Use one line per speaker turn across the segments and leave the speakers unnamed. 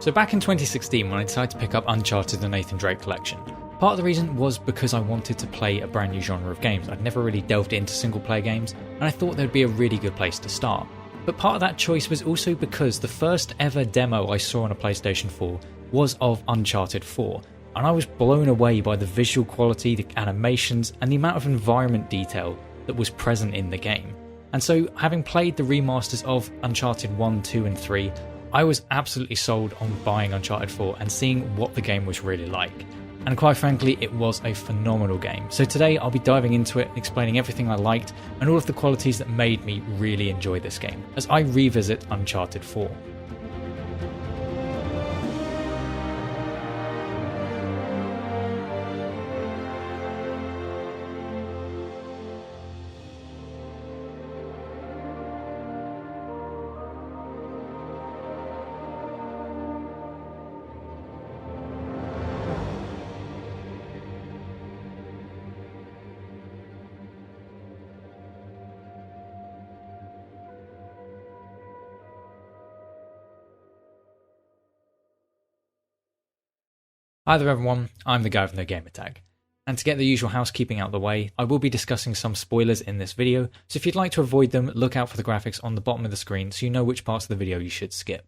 So back in 2016 when I decided to pick up Uncharted the Nathan Drake collection, part of the reason was because I wanted to play a brand new genre of games. I'd never really delved into single player games and I thought there'd be a really good place to start. But part of that choice was also because the first ever demo I saw on a PlayStation 4 was of Uncharted 4, and I was blown away by the visual quality, the animations, and the amount of environment detail that was present in the game. And so, having played the remasters of Uncharted 1, 2 and 3, I was absolutely sold on buying Uncharted 4 and seeing what the game was really like. And quite frankly, it was a phenomenal game. So today I'll be diving into it, explaining everything I liked and all of the qualities that made me really enjoy this game as I revisit Uncharted 4. Hi there everyone, I'm the guy with no gamertag. And to get the usual housekeeping out of the way, I will be discussing some spoilers in this video, so if you'd like to avoid them, look out for the graphics on the bottom of the screen so you know which parts of the video you should skip.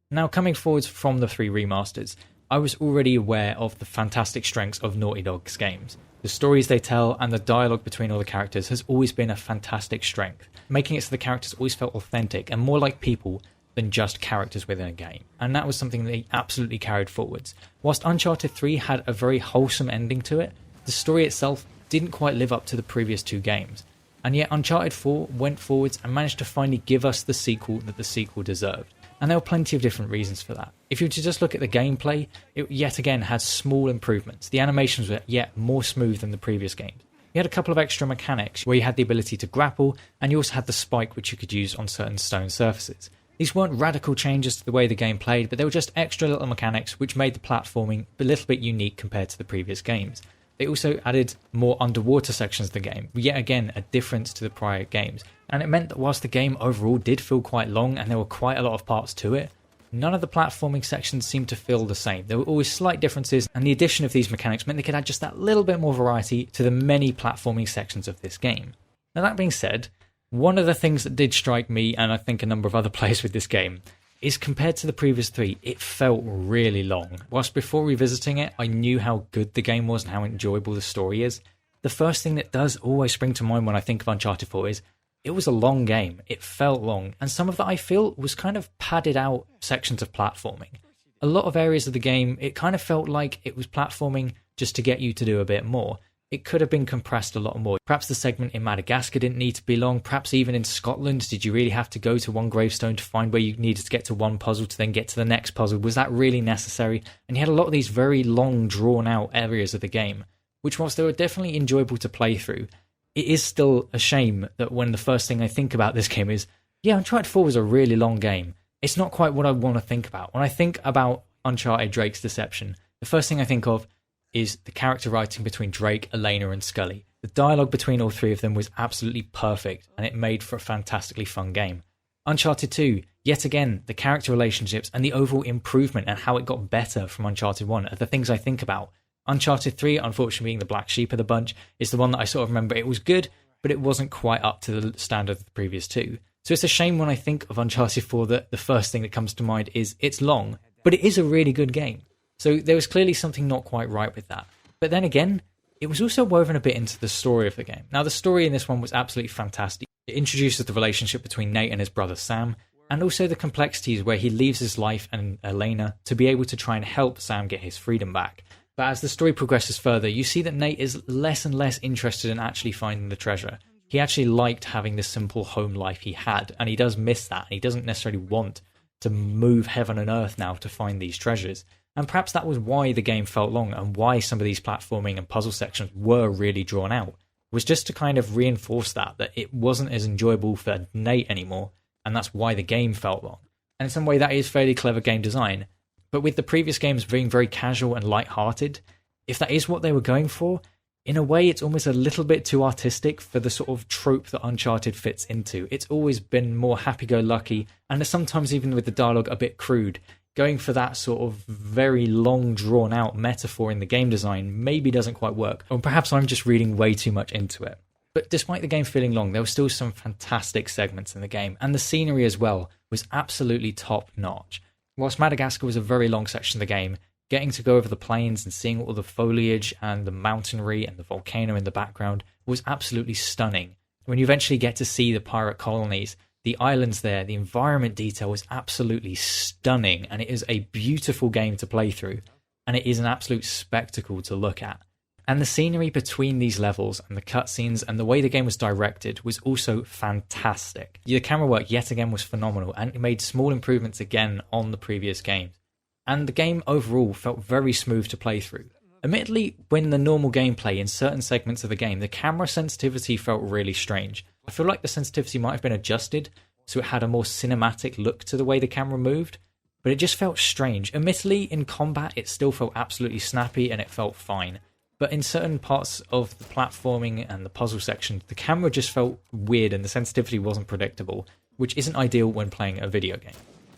Now coming forwards from the 3 remasters, I was already aware of the fantastic strengths of Naughty Dog's games. The stories they tell and the dialogue between all the characters has always been a fantastic strength, making it so the characters always felt authentic and more like people than just characters within a game, and that was something they absolutely carried forwards. Whilst Uncharted 3 had a very wholesome ending to it, the story itself didn't quite live up to the previous 2 games, and yet Uncharted 4 went forwards and managed to finally give us the sequel that the sequel deserved, and there were plenty of different reasons for that. If you were to just look at the gameplay, it yet again had small improvements. The animations were yet more smooth than the previous games. You had a couple of extra mechanics where you had the ability to grapple, and you also had the spike which you could use on certain stone surfaces. These weren't radical changes to the way the game played, but they were just extra little mechanics which made the platforming a little bit unique compared to the previous games. They also added more underwater sections of the game, yet again a difference to the prior games, and it meant that whilst the game overall did feel quite long and there were quite a lot of parts to it, none of the platforming sections seemed to feel the same. There were always slight differences, and the addition of these mechanics meant they could add just that little bit more variety to the many platforming sections of this game. Now that being said, one of the things that did strike me, and I think a number of other players with this game, is compared to the previous 3, it felt really long. Whilst before revisiting it, I knew how good the game was and how enjoyable the story is, the first thing that does always spring to mind when I think of Uncharted 4 is, it was a long game, it felt long, and some of that I feel was kind of padded out sections of platforming. A lot of areas of the game, it kind of felt like it was platforming just to get you to do a bit more. It could have been compressed a lot more. Perhaps the segment in Madagascar didn't need to be long. Perhaps even in Scotland, did you really have to go to one gravestone to find where you needed to get to one puzzle to then get to the next puzzle? Was that really necessary? And you had a lot of these very long, drawn-out areas of the game, which whilst they were definitely enjoyable to play through, it is still a shame that when the first thing I think about this game is, yeah, Uncharted 4 was a really long game. It's not quite what I want to think about. When I think about Uncharted Drake's Deception, the first thing I think of is the character writing between Drake, Elena and Scully. The dialogue between all 3 of them was absolutely perfect and it made for a fantastically fun game. Uncharted 2, yet again, the character relationships and the overall improvement and how it got better from Uncharted 1 are the things I think about. Uncharted 3, unfortunately being the black sheep of the bunch, is the one that I sort of remember. It was good, but it wasn't quite up to the standard of the previous 2. So it's a shame when I think of Uncharted 4 that the first thing that comes to mind is it's long, but it is a really good game. So there was clearly something not quite right with that. But then again, it was also woven a bit into the story of the game. Now the story in this one was absolutely fantastic. It introduces the relationship between Nate and his brother Sam, and also the complexities where he leaves his life and Elena to be able to try and help Sam get his freedom back. But as the story progresses further, you see that Nate is less and less interested in actually finding the treasure. He actually liked having the simple home life he had, and he does miss that, and he doesn't necessarily want to move heaven and earth now to find these treasures. And perhaps that was why the game felt long and why some of these platforming and puzzle sections were really drawn out, was just to kind of reinforce that it wasn't as enjoyable for Nate anymore, and that's why the game felt long. And in some way that is fairly clever game design, but with the previous games being very casual and light-hearted, if that is what they were going for, in a way it's almost a little bit too artistic for the sort of trope that Uncharted fits into. It's always been more happy-go-lucky, and sometimes even with the dialogue a bit crude, going for that sort of very long drawn out metaphor in the game design maybe doesn't quite work, or perhaps I'm just reading way too much into it. But despite the game feeling long, there were still some fantastic segments in the game, and the scenery as well was absolutely top notch. Whilst Madagascar was a very long section of the game, getting to go over the plains and seeing all the foliage and the mountainry and the volcano in the background was absolutely stunning. When you eventually get to see the pirate colonies, the islands there, the environment detail was absolutely stunning, and it is a beautiful game to play through, and it is an absolute spectacle to look at. And the scenery between these levels and the cutscenes and the way the game was directed was also fantastic. The camera work yet again was phenomenal, and it made small improvements again on the previous games. And the game overall felt very smooth to play through. Admittedly, when the normal gameplay in certain segments of the game, the camera sensitivity felt really strange. I feel like the sensitivity might have been adjusted so it had a more cinematic look to the way the camera moved, but it just felt strange. Admittedly, in combat it still felt absolutely snappy and it felt fine, but in certain parts of the platforming and the puzzle section, the camera just felt weird and the sensitivity wasn't predictable, which isn't ideal when playing a video game.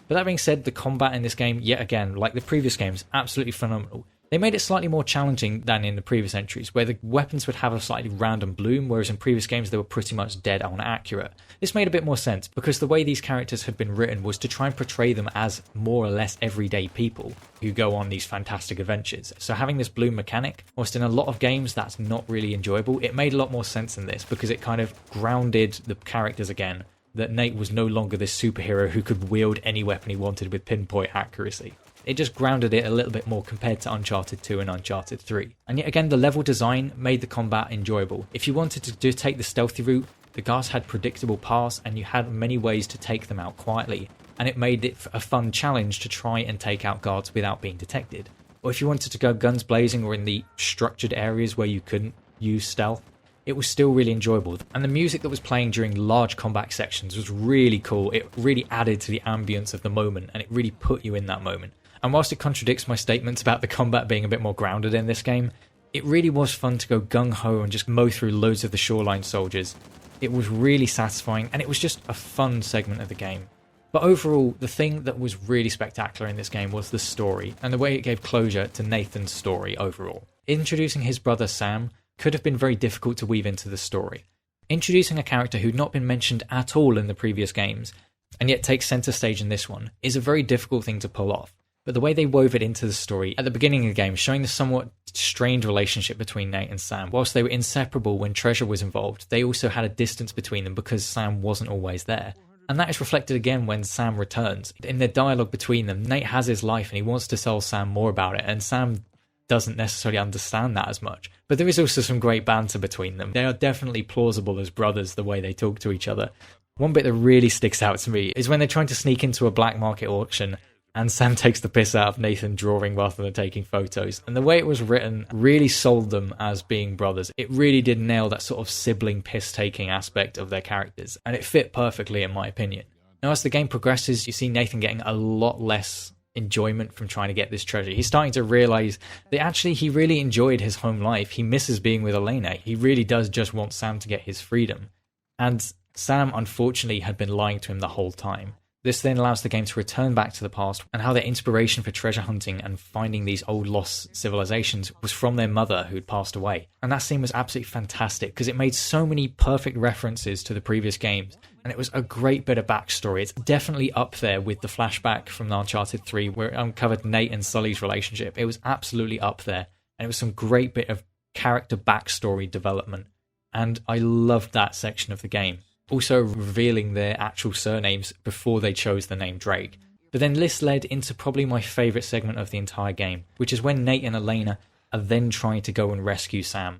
But that being said, the combat in this game, yet again, like the previous games, absolutely phenomenal. They made it slightly more challenging than in the previous entries, where the weapons would have a slightly random bloom, whereas in previous games they were pretty much dead on accurate. This made a bit more sense, because the way these characters had been written was to try and portray them as more or less everyday people who go on these fantastic adventures. So having this bloom mechanic, whilst in a lot of games that's not really enjoyable, it made a lot more sense in this, because it kind of grounded the characters again, that Nate was no longer this superhero who could wield any weapon he wanted with pinpoint accuracy. It just grounded it a little bit more compared to Uncharted 2 and Uncharted 3. And yet again, the level design made the combat enjoyable. If you wanted to take the stealthy route, the guards had predictable paths and you had many ways to take them out quietly, and it made it a fun challenge to try and take out guards without being detected. Or if you wanted to go guns blazing or in the structured areas where you couldn't use stealth, it was still really enjoyable. And the music that was playing during large combat sections was really cool. It really added to the ambience of the moment and it really put you in that moment. And whilst it contradicts my statements about the combat being a bit more grounded in this game, it really was fun to go gung-ho and just mow through loads of the shoreline soldiers. It was really satisfying and it was just a fun segment of the game. But overall, the thing that was really spectacular in this game was the story and the way it gave closure to Nathan's story overall. Introducing his brother Sam could have been very difficult to weave into the story. Introducing a character who'd not been mentioned at all in the previous games, and yet takes centre stage in this one, is a very difficult thing to pull off. But the way they wove it into the story at the beginning of the game, showing the somewhat strained relationship between Nate and Sam, whilst they were inseparable when Treasure was involved, they also had a distance between them because Sam wasn't always there. And that is reflected again when Sam returns. In their dialogue between them, Nate has his life and he wants to tell Sam more about it, and Sam doesn't necessarily understand that as much. But there is also some great banter between them. They are definitely plausible as brothers, the way they talk to each other. One bit that really sticks out to me is when they're trying to sneak into a black market auction and Sam takes the piss out of Nathan drawing rather than taking photos. And the way it was written really sold them as being brothers. It really did nail that sort of sibling piss-taking aspect of their characters, and it fit perfectly in my opinion. Now as the game progresses, you see Nathan getting a lot less enjoyment from trying to get this treasure. He's starting to realise that actually he really enjoyed his home life. He misses being with Elena. He really does just want Sam to get his freedom. And Sam unfortunately had been lying to him the whole time. This then allows the game to return back to the past and how their inspiration for treasure hunting and finding these old lost civilizations was from their mother who'd passed away. And that scene was absolutely fantastic because it made so many perfect references to the previous games, and it was a great bit of backstory. It's definitely up there with the flashback from Uncharted 3 where it uncovered Nate and Sully's relationship. It was absolutely up there, and it was some great bit of character backstory development, and I loved that section of the game. Also revealing their actual surnames before they chose the name Drake. But then this led into probably my favourite segment of the entire game, which is when Nate and Elena are then trying to go and rescue Sam.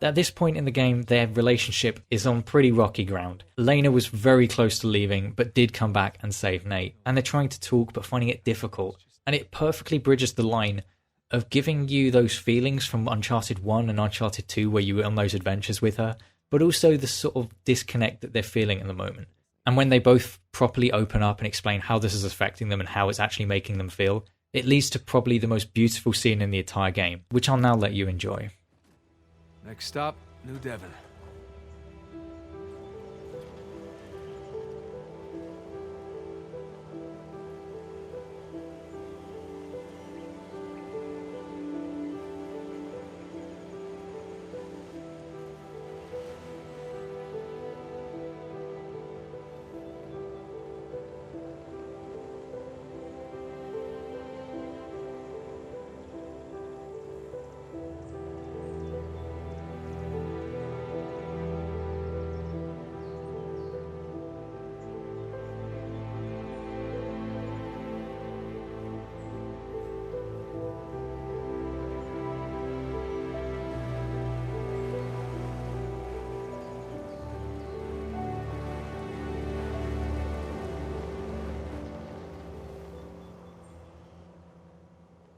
At this point in the game, their relationship is on pretty rocky ground. Elena was very close to leaving, but did come back and save Nate. And they're trying to talk, but finding it difficult. And it perfectly bridges the line of giving you those feelings from Uncharted 1 and Uncharted 2 where you were on those adventures with her, but also the sort of disconnect that they're feeling at the moment. And when they both properly open up and explain how this is affecting them and how it's actually making them feel, it leads to probably the most beautiful scene in the entire game, which I'll now let you enjoy.
Next stop, New Devon.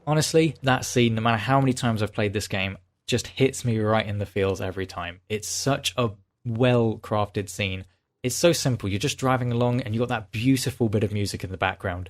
Honestly, that scene, no matter how many times I've played this game, just hits me right in the feels every time. It's such a well-crafted scene. It's so simple. You're just driving along and you've got that beautiful bit of music in the background.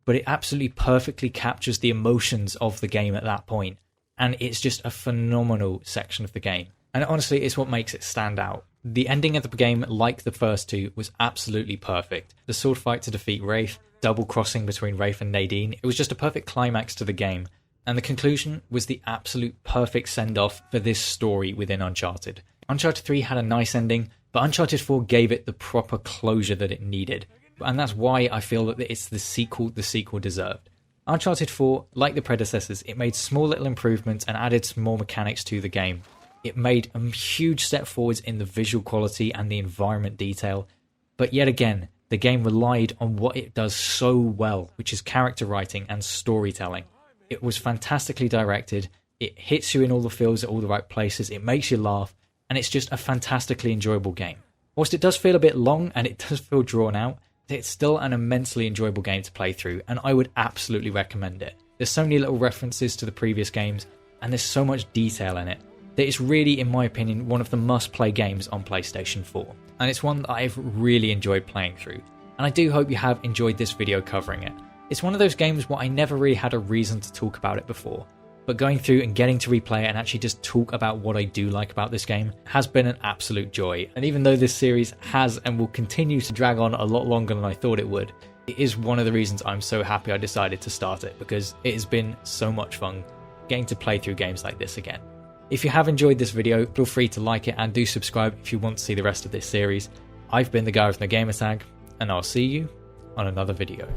But it absolutely perfectly captures the emotions of the game at that point. And it's just a phenomenal section of the game. And honestly, it's what makes it stand out. The ending of the game, like the first two, was absolutely perfect. The sword fight to defeat Wraith, double crossing between Wraith and Nadine, it was just a perfect climax to the game. And the conclusion was the absolute perfect send-off for this story within Uncharted. Uncharted 3 had a nice ending, but Uncharted 4 gave it the proper closure that it needed. And that's why I feel that it's the sequel deserved. Uncharted 4, like the predecessors, it made small little improvements and added some more mechanics to the game. It made a huge step forwards in the visual quality and the environment detail. But yet again, the game relied on what it does so well, which is character writing and storytelling. It was fantastically directed, it hits you in all the feels at all the right places, it makes you laugh, and it's just a fantastically enjoyable game. Whilst it does feel a bit long and it does feel drawn out, it's still an immensely enjoyable game to play through, and I would absolutely recommend it. There's so many little references to the previous games, and there's so much detail in it, that it's really, in my opinion, one of the must-play games on PlayStation 4. And it's one that I've really enjoyed playing through. And I do hope you have enjoyed this video covering it. It's one of those games where I never really had a reason to talk about it before. But going through and getting to replay it and actually just talk about what I do like about this game has been an absolute joy. And even though this series has and will continue to drag on a lot longer than I thought it would, it is one of the reasons I'm so happy I decided to start it, because it has been so much fun getting to play through games like this again. If you have enjoyed this video, feel free to like it and do subscribe if you want to see the rest of this series. I've been the guy with no gamer tag, and I'll see you on another video.